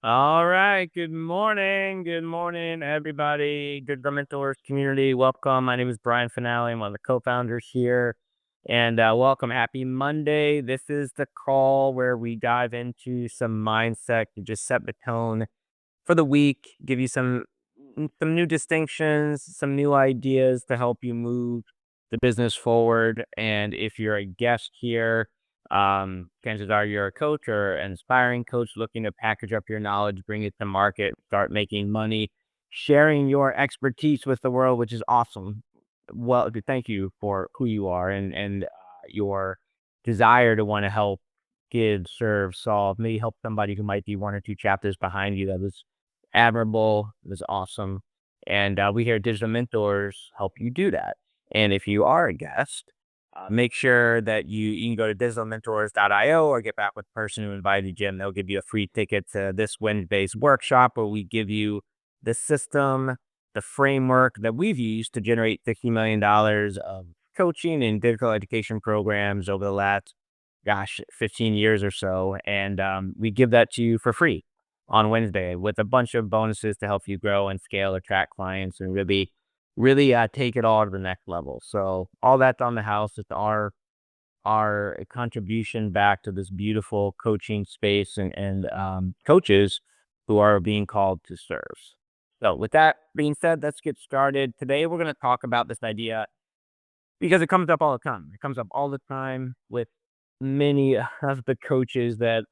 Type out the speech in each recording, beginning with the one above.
All right. Good morning. Good morning, everybody. Digital Mentors community. Welcome. My name is Brian Finale. I'm one of the co-founders here. And welcome. Happy Monday. This is the call where we dive into some mindset to just set the tone for the week, give you some new distinctions, some new ideas to help you move the business forward. And if you're a guest here, chances are you're a coach or an inspiring coach looking to package up your knowledge, bring it to market, start making money, sharing your expertise with the world, which is awesome. Well, thank you for who you are and your desire to want to help, give, serve, solve, maybe help somebody who might be one or two chapters behind you. That was admirable. It was awesome. And we here at Digital Mentors help you do that. And if you are a guest, make sure that you can go to digitalmentors.io or get back with the person who invited you, and they'll give you a free ticket to this Wednesday's workshop where we give you the system, the framework that we've used to generate $60 million of coaching and digital education programs over the last, 15 years or so. And we give that to you for free on Wednesday with a bunch of bonuses to help you grow and scale, attract clients, and really take it all to the next level. So all that's on the house. It's our contribution back to this beautiful coaching space and coaches who are being called to serve. So with that being said, let's get started. Today we're going to talk about this idea because it comes up all the time. It comes up all the time with many of the coaches that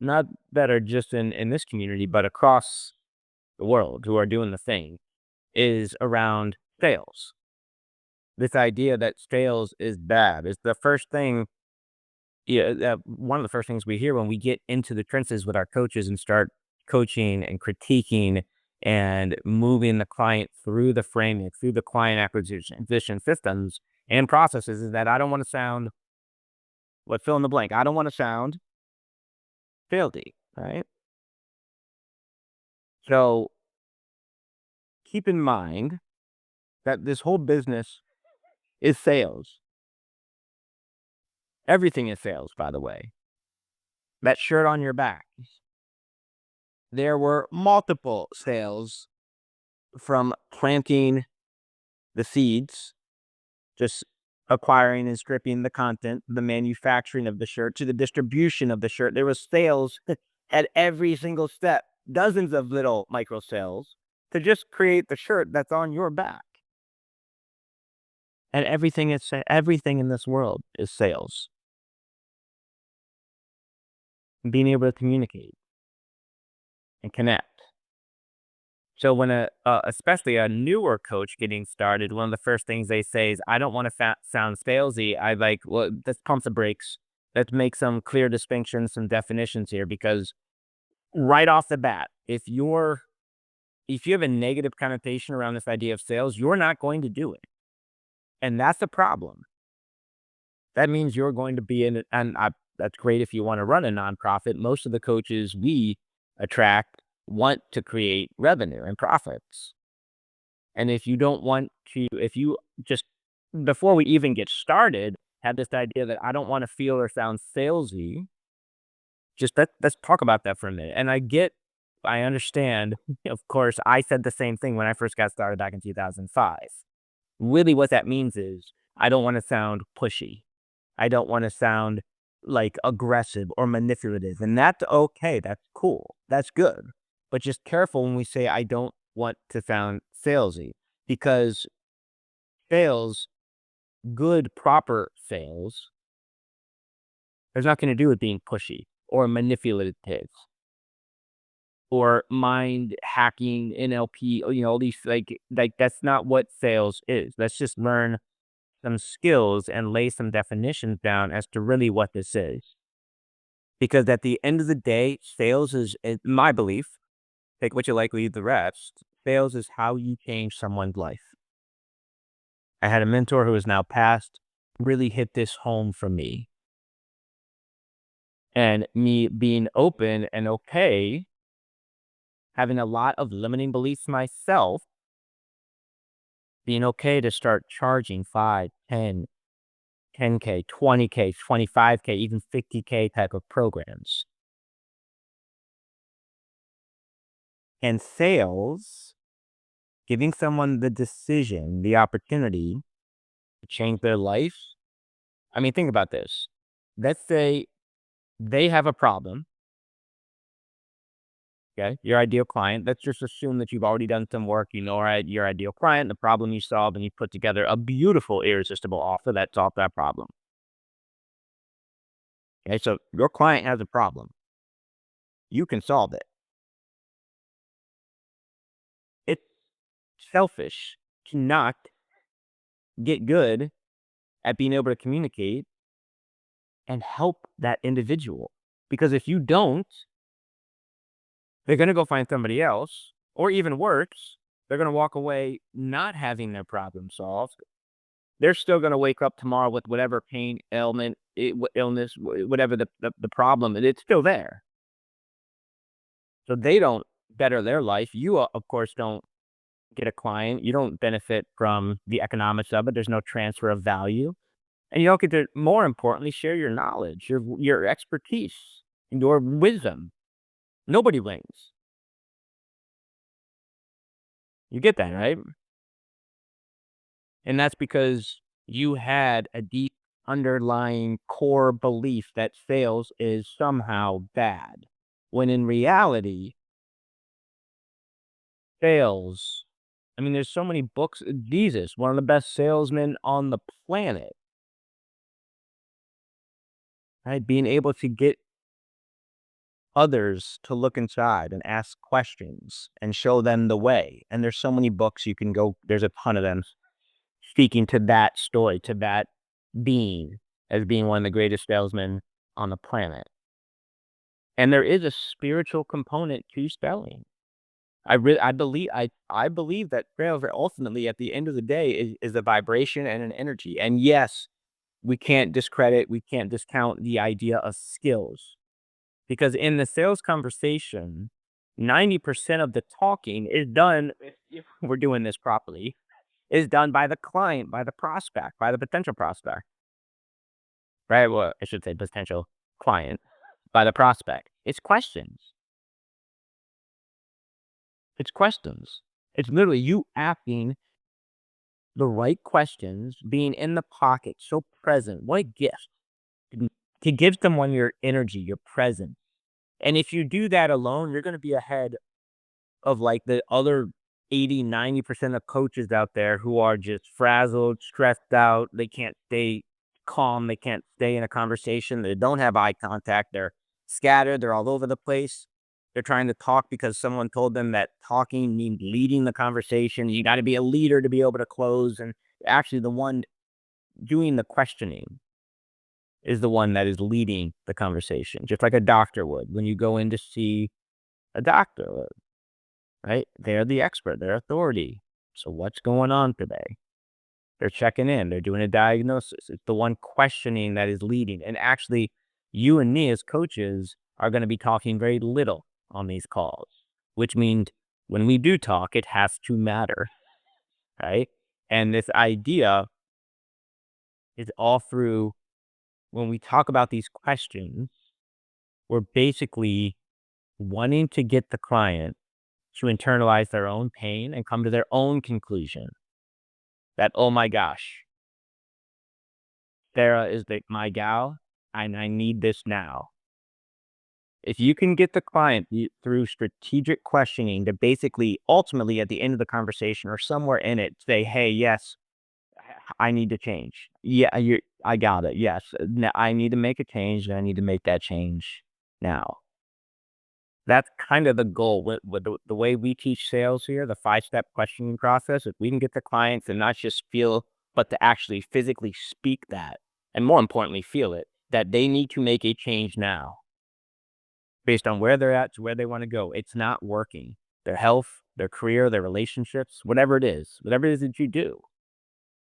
not that are just in this community, but across the world who are doing the thing is around sales. This idea that sales is bad is the first thing. Yeah, one of the first things we hear when we get into the trenches with our coaches and start coaching and critiquing and moving the client through the framing, through the client acquisition systems and processes is that I don't want to sound what fill in the blank. I don't want to sound salesy, right? So keep in mind that this whole business is sales. Everything is sales, by the way. That shirt on your back. There were multiple sales from planting the seeds, just acquiring and stripping the content, the manufacturing of the shirt to the distribution of the shirt. There was sales at every single step, dozens of little micro sales to just create the shirt that's on your back. And everything in this world is sales. Being able to communicate and connect. So when especially a newer coach getting started, one of the first things they say is, "I don't want to sound salesy." I like, well, let's pump the brakes. Let's make some clear distinctions, some definitions here, because right off the bat, if you have a negative connotation around this idea of sales, you're not going to do it, and that's the problem. That means you're going to be in it, and that's great if you want to run a nonprofit. Most of the coaches we attract want to create revenue and profits. And if you don't want to, if you just, before we even get started, have this idea that I don't want to feel or sound salesy, just let's talk about that for a minute. And I understand, of course, I said the same thing when I first got started back in 2005. Really, what that means is I don't want to sound pushy. I don't want to sound like aggressive or manipulative. And that's okay. That's cool. That's good. But just careful when we say I don't want to sound salesy because sales, good, proper sales, there's nothing to do with being pushy or manipulative or mind hacking NLP, all these like that's not what sales is. Let's just learn some skills and lay some definitions down as to really what this is. Because at the end of the day, sales is, in my belief, take what you like, leave the rest. Sales is how you change someone's life. I had a mentor who is now passed, really hit this home for me. And me being open and okay, having a lot of limiting beliefs myself, being okay to start charging 5, 10, 10K, 20K, 25K, even 50K type of programs. And sales, giving someone the decision, the opportunity to change their life. I mean, think about this. Let's say they have a problem. Okay, your ideal client. Let's just assume that you've already done some work. You know, right, your ideal client, the problem you solve, and you put together a beautiful, irresistible offer that solves that problem. Okay, so your client has a problem. You can solve it. It's selfish to not get good at being able to communicate and help that individual. Because if you don't, they're going to go find somebody else, or even worse, they're going to walk away not having their problem solved. They're still going to wake up tomorrow with whatever pain, ailment, illness, whatever the problem, and it's still there. So they don't better their life. You, of course, don't get a client. You don't benefit from the economics of it. There's no transfer of value. And you don't get to, more importantly, share your knowledge, your expertise, your wisdom. Nobody wins. You get that, right? And that's because you had a deep underlying core belief that sales is somehow bad. When in reality, sales, I mean, there's so many books. Jesus, one of the best salesmen on the planet, right? Being able to get others to look inside and ask questions and show them the way. And there's so many books you can go, there's a ton of them speaking to that story, to that being as being one of the greatest salesmen on the planet. And there is a spiritual component to selling. I believe that sales are ultimately, at the end of the day, is a vibration and an energy. And yes, we can't discredit, we can't discount the idea of skills. Because in the sales conversation, 90% of the talking is done, if we're doing this properly, is done by the client, by the prospect, by the potential prospect, right? Well, I should say potential client, by the prospect. It's questions. It's questions. It's literally you asking the right questions, being in the pocket, so present. What a gift to give someone your energy, your presence. And if you do that alone, you're going to be ahead of like the other 80, 90% of coaches out there who are just frazzled, stressed out. They can't stay calm. They can't stay in a conversation. They don't have eye contact. They're scattered. They're all over the place. They're trying to talk because someone told them that talking means leading the conversation. You got to be a leader to be able to close. And actually, the one doing the questioning is the one that is leading the conversation, just like a doctor would when you go in to see a doctor. Right? They're the expert, they're authority. So what's going on today? They're checking in, they're doing a diagnosis. It's the one questioning that is leading. And actually, you and me as coaches are going to be talking very little on these calls, which means when we do talk, it has to matter, right? And this idea is all through when we talk about these questions, we're basically wanting to get the client to internalize their own pain and come to their own conclusion that, oh my gosh, Sarah is my gal and I need this now. If you can get the client through strategic questioning to basically ultimately at the end of the conversation or somewhere in it say, hey, yes, I need to change. Yeah, I got it. Yes, I need to make a change and I need to make that change now. That's kind of the goal with the way we teach sales here, the 5-step questioning process. If we can get the clients and not just feel, but to actually physically speak that, and more importantly, feel it, that they need to make a change now based on where they're at to where they want to go. It's not working. Their health, their career, their relationships, whatever it is that you do,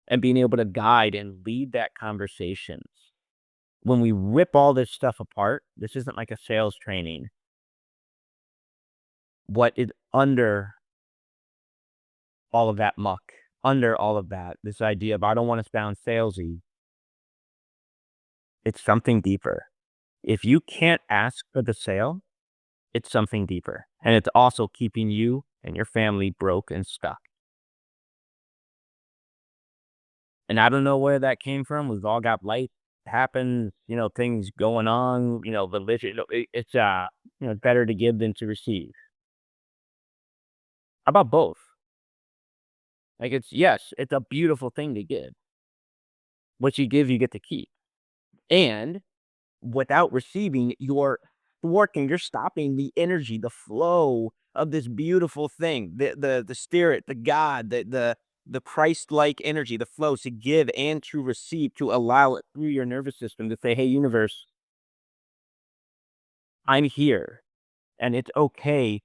and being able to guide and lead that conversations. When we rip all this stuff apart, this isn't like a sales training. What is under all of that muck, under all of that, this idea of I don't want to sound salesy, it's something deeper. If you can't ask for the sale, It's something deeper. And it's also keeping you and your family broke and stuck. And I don't know where that came from. We've all got life happen, things going on, religion. It's better to give than to receive. How about both? Like yes, it's a beautiful thing to give. What you give, you get to keep. And without receiving, you're stopping the energy, the flow of this beautiful thing, the spirit, the God, the Christ-like energy, the flow to give and to receive, to allow it through your nervous system to say, hey, universe, I'm here. And it's okay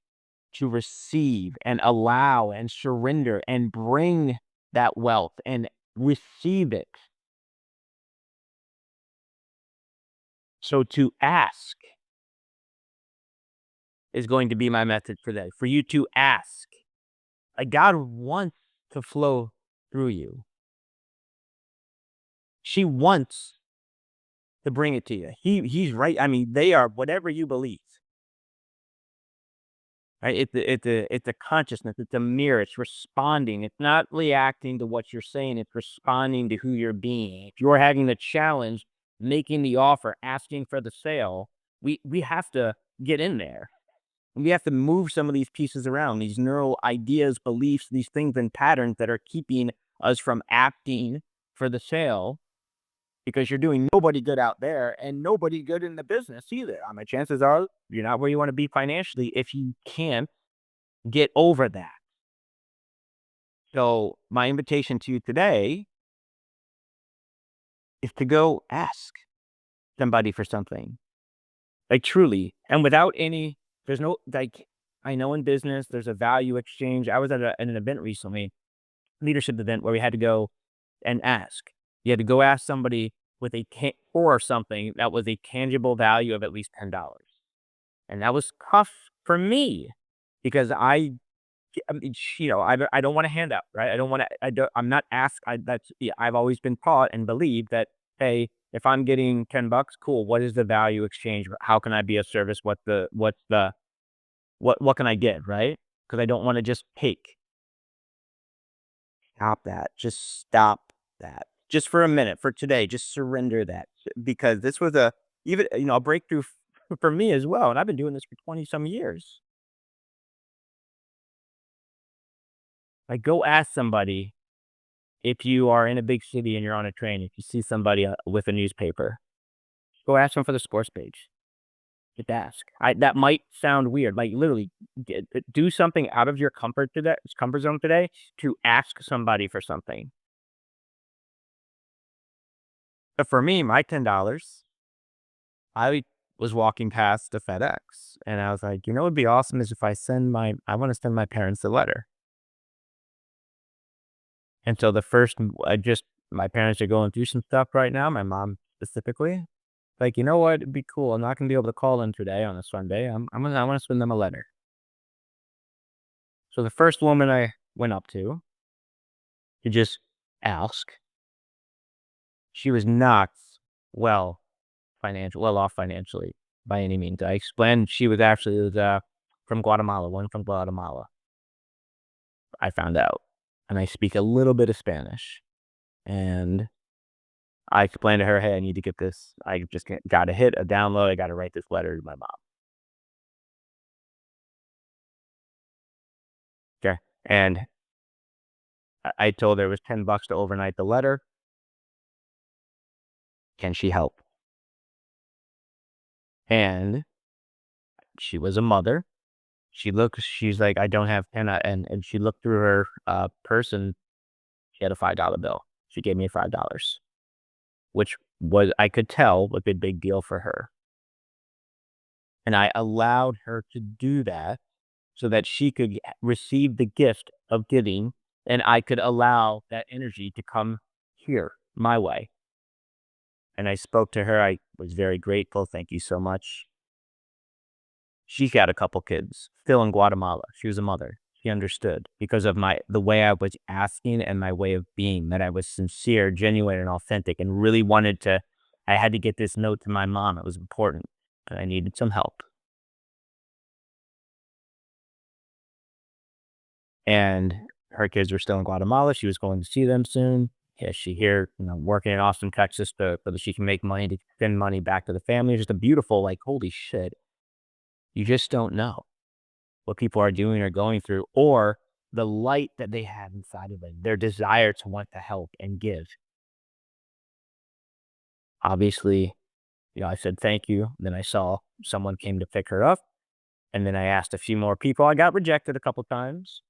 to receive and allow and surrender and bring that wealth and receive it. So to ask is going to be my method for that. For you to ask. Like God wants to flow through you. She wants to bring it to you. He's right. I mean, they are whatever you believe. Right? It's a consciousness. It's a mirror. It's responding. It's not reacting to what you're saying. It's responding to who you're being. If you're having the challenge, making the offer, asking for the sale, we have to get in there. We have to move some of these pieces around, these neural ideas, beliefs, these things and patterns that are keeping us from acting for the sale because you're doing nobody good out there and nobody good in the business either. My chances are you're not where you want to be financially if you can't get over that. So my invitation to you today is to go ask somebody for something. Like truly. And without any, there's no, like, I know in business, there's a value exchange. I was at an event recently, leadership event, where we had to go and ask. You had to go ask somebody for something that was a tangible value of at least $10. And that was tough for me because I mean, I don't want to hand out, right? I don't want to, I'm not asked. I've always been taught and believed that, hey, if I'm getting $10, cool. What is the value exchange? How can I be of service? What can I get? Right? Because I don't want to just take. Stop that. Just stop that. Just for a minute, for today, just surrender that because this was a breakthrough for me as well. And I've been doing this for 20 some years. Like go ask somebody if you are in a big city and you're on a train, if you see somebody with a newspaper, go ask them for the sports page. Just ask. That might sound weird. Like literally do something out of your comfort zone today to ask somebody for something. But for me, my $10, I was walking past the FedEx and I was like, what would be awesome is if I want to send my parents a letter. And so my parents are going through some stuff right now, my mom specifically. Like, you know what? It'd be cool. I'm not gonna be able to call them today on a Sunday. I want to send them a letter. So the first woman I went up to just ask, she was not well well off financially by any means. I explained she was actually from Guatemala, one from Guatemala. I found out, and I speak a little bit of Spanish, and I explained to her, hey, I need to get this. I just got to hit a download. I got to write this letter to my mom. Okay. And I told her it was $10 to overnight the letter. Can she help? And she was a mother. She's like, I don't have 10. And she looked through her purse and she had a $5 bill. She gave me $5, which I could tell was a big deal for her. And I allowed her to do that so that she could receive the gift of giving and I could allow that energy to come here my way. And I spoke to her. I was very grateful. Thank you so much. She got a couple kids still in Guatemala. She was a mother. She understood because of the way I was asking and my way of being, that I was sincere, genuine, and authentic and really I had to get this note to my mom. It was important and I needed some help. and her kids were still in Guatemala. She was going to see them soon. Yeah, she here, working in Austin, Texas, so that she can make money to send money back to the family. Just a beautiful, like, holy shit. You just don't know what people are doing or going through, or the light that they have inside of them, their desire to want to help and give. Obviously, I said thank you. Then I saw someone came to pick her up, and then I asked a few more people. I got rejected a couple times,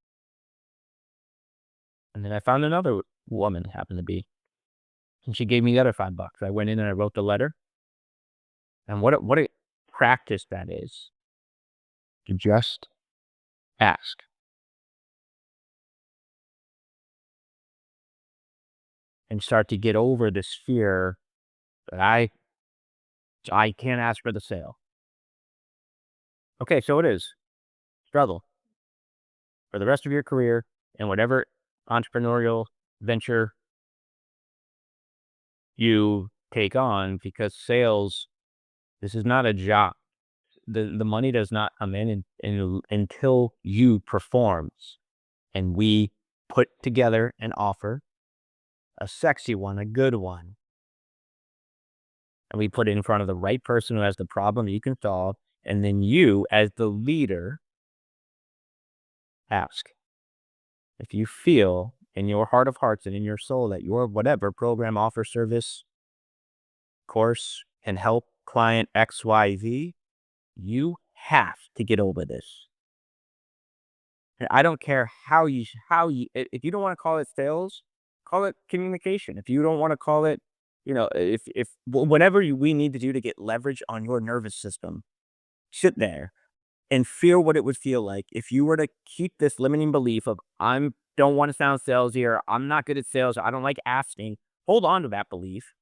and then I found another woman, happened to be, and she gave me the other $5. I went in and I wrote the letter, and what a practice that is, to just ask and start to get over this fear that I can't ask for the sale. Okay, so it is struggle for the rest of your career and whatever entrepreneurial venture you take on, because sales, this is not a job. The money does not come in until you performs, and we put together an offer, a sexy one, a good one, and we put it in front of the right person who has the problem you can solve, and then you, as the leader, ask. If you feel in your heart of hearts and in your soul that your whatever program, offer, service, course can help client XYZ, you have to get over this. And I don't care if you don't want to call it sales, call it communication. If you don't want to call it, if whatever we need to do to get leverage on your nervous system, sit there and feel what it would feel like if you were to keep this limiting belief of don't want to sound salesy, or I'm not good at sales, or I don't like asking. Hold on to that belief.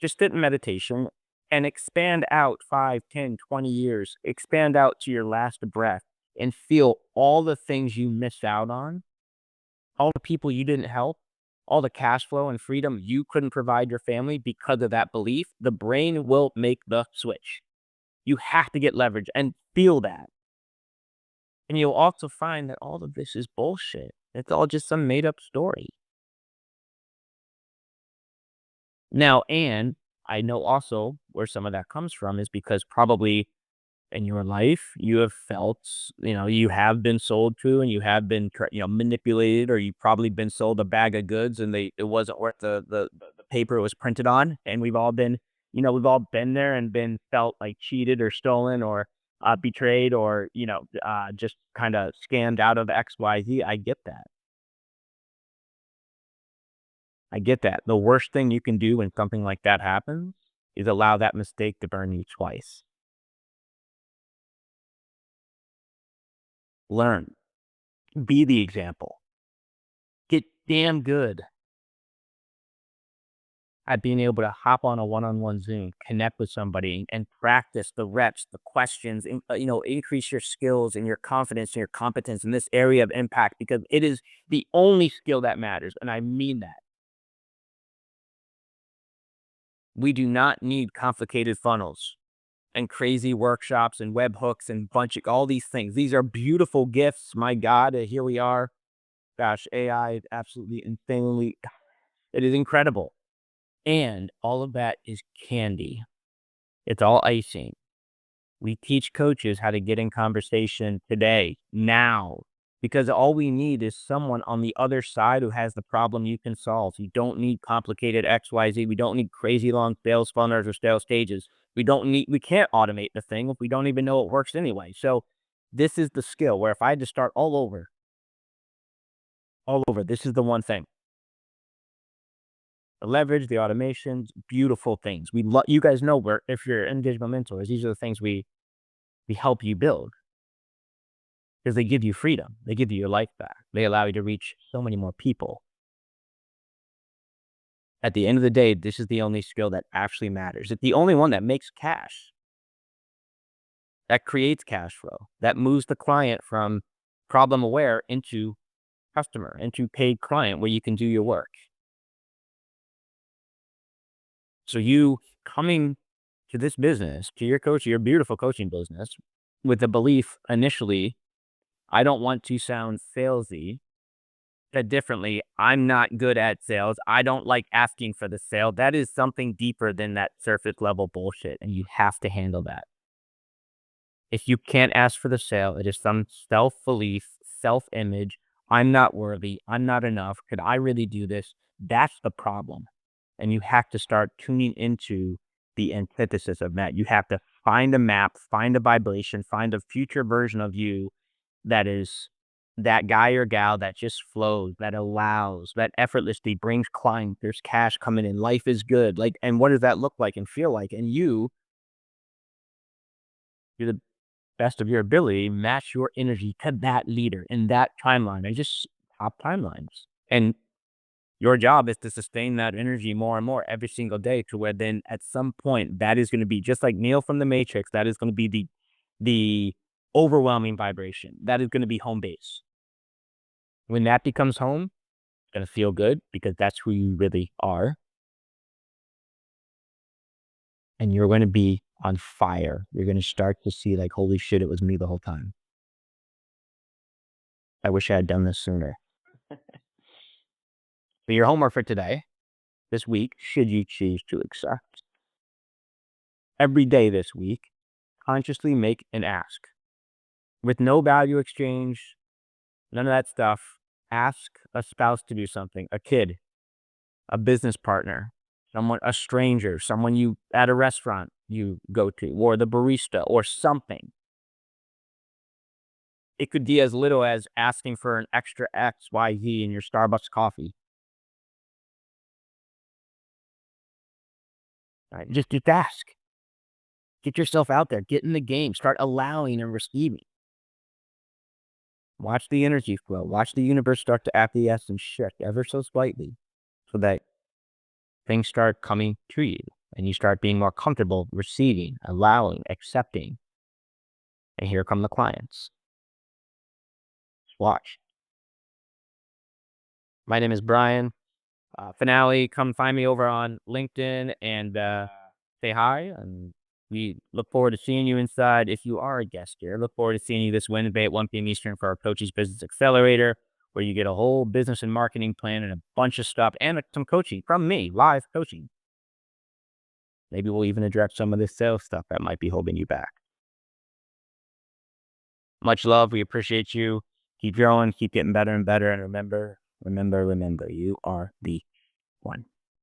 Just sit in meditation and expand out 5, 10, 20 years. Expand out to your last breath and feel all the things you missed out on, all the people you didn't help, all the cash flow and freedom you couldn't provide your family because of that belief. The brain will make the switch. You have to get leverage and feel that. And you'll also find that all of this is bullshit. It's all just some made up story. Now, and I know also where some of that comes from is because probably in your life you have felt, you have been sold to, and you have been, manipulated, or you've probably been sold a bag of goods and it wasn't worth the paper it was printed on. And we've all been there and been felt like cheated or stolen or betrayed, or, just kind of scammed out of XYZ. I get that. I get that. The worst thing you can do when something like that happens is allow that mistake to burn you twice. Learn. Be the example. Get damn good at being able to hop on a one-on-one Zoom, connect with somebody, and practice the reps, the questions, increase your skills and your confidence and your competence in this area of impact, because it is the only skill that matters. And I mean that. We do not need complicated funnels and crazy workshops and webhooks and all these things. These are beautiful gifts. My God, here we are. Gosh, AI is absolutely insanely, it is incredible. And all of that is candy. It's all icing. We teach coaches how to get in conversation today, now, because all we need is someone on the other side who has the problem you can solve. You don't need complicated XYZ. We don't need crazy long sales funnels or sales stages. We can't automate the thing if we don't even know it works anyway. So this is the skill where if I had to start all over, this is the one thing. The leverage, the automations, beautiful things. You guys know if you're in Digital Mentors, these are the things we help you build, because they give you freedom. They give you your life back. They allow you to reach so many more people. At the end of the day, this is the only skill that actually matters. It's the only one that makes cash, that creates cash flow, that moves the client from problem aware into customer, into paid client, where you can do your work. So you coming to this business, to your beautiful coaching business, with the belief initially, I don't want to sound salesy. Said differently, I'm not good at sales. I don't like asking for the sale. That is something deeper than that surface level bullshit, and you have to handle that. If you can't ask for the sale, it is some self-belief, self-image. I'm not worthy. I'm not enough. Could I really do this? That's the problem. And you have to start tuning into the antithesis of that. You have to find a map, find a vibration, find a future version of you that is that guy or gal that just flows, that allows, that effortlessly brings clients. There's cash coming in. Life is good. Like, and what does that look like and feel like? And you're the best of your ability, match your energy to that leader in that timeline and just top timelines. And your job is to sustain that energy more and more every single day to where then at some point that is going to be just like Neil from the Matrix. That is going to be the overwhelming vibration. That is going to be home base. When that becomes home, it's going to feel good because that's who you really are. And you're going to be on fire. You're going to start to see like, holy shit, it was me the whole time. I wish I had done this sooner. But your homework for today, this week, should you choose to accept, every day this week, consciously make an ask. With no value exchange, none of that stuff. Ask a spouse to do something, a kid, a business partner, someone, a stranger, someone you at a restaurant you go to, or the barista, or something. It could be as little as asking for an extra XYZ in your Starbucks coffee. Right? Just ask. Get yourself out there. Get in the game. Start allowing and receiving. Watch the energy flow. Watch the universe start to acquiesce and shift ever so slightly so that things start coming to you and you start being more comfortable receiving, allowing, accepting. And here come the clients. Watch. My name is Brian Finale. Come find me over on LinkedIn and say hi. And we look forward to seeing you inside. If you are a guest here, look forward to seeing you this Wednesday at 1 p.m. Eastern for our Coaches Business Accelerator, where you get a whole business and marketing plan and a bunch of stuff and some coaching from me, live coaching. Maybe we'll even address some of this sales stuff that might be holding you back. Much love. We appreciate you. Keep growing, keep getting better and better. And remember, you are the one.